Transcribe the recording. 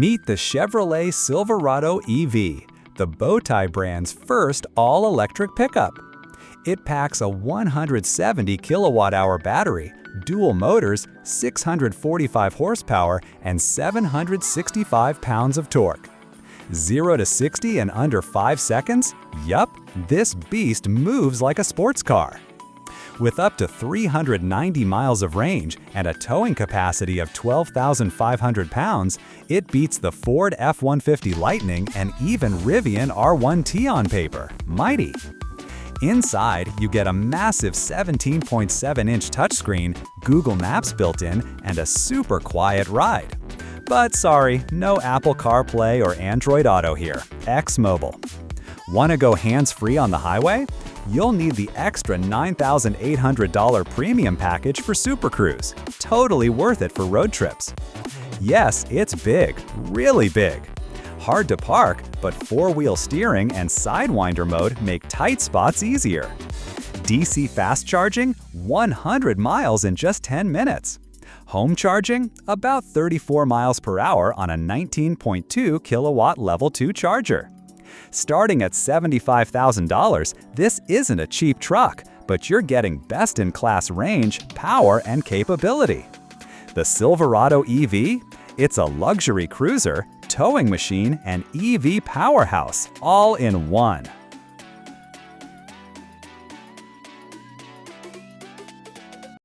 Meet the Chevrolet Silverado EV, the Bowtie brand's first all-electric pickup. It packs a 170 kilowatt-hour battery, dual motors, 645 horsepower, and 765 pounds of torque. 0 to 60 in under 5 seconds? Yup, this beast moves like a sports car. With up to 390 miles of range and a towing capacity of 12,500 pounds, it beats the Ford F-150 Lightning and even Rivian R1T on paper. Mighty! Inside, you get a massive 17.7-inch touchscreen, Google Maps built in, and a super quiet ride. But sorry, no Apple CarPlay or Android Auto here. X-Mobile. Want to go hands-free on the highway? You'll need the extra $9,800 premium package for Super Cruise. Totally worth it for road trips. Yes, it's big, really big. Hard to park, but four-wheel steering and Sidewinder mode make tight spots easier. DC fast charging, 100 miles in just 10 minutes. Home charging, about 34 miles per hour on a 19.2 kilowatt Level 2 charger. Starting at $75,000, this isn't a cheap truck, but you're getting best-in-class range, power, and capability. The Silverado EV? It's a luxury cruiser, towing machine, and EV powerhouse, all in one.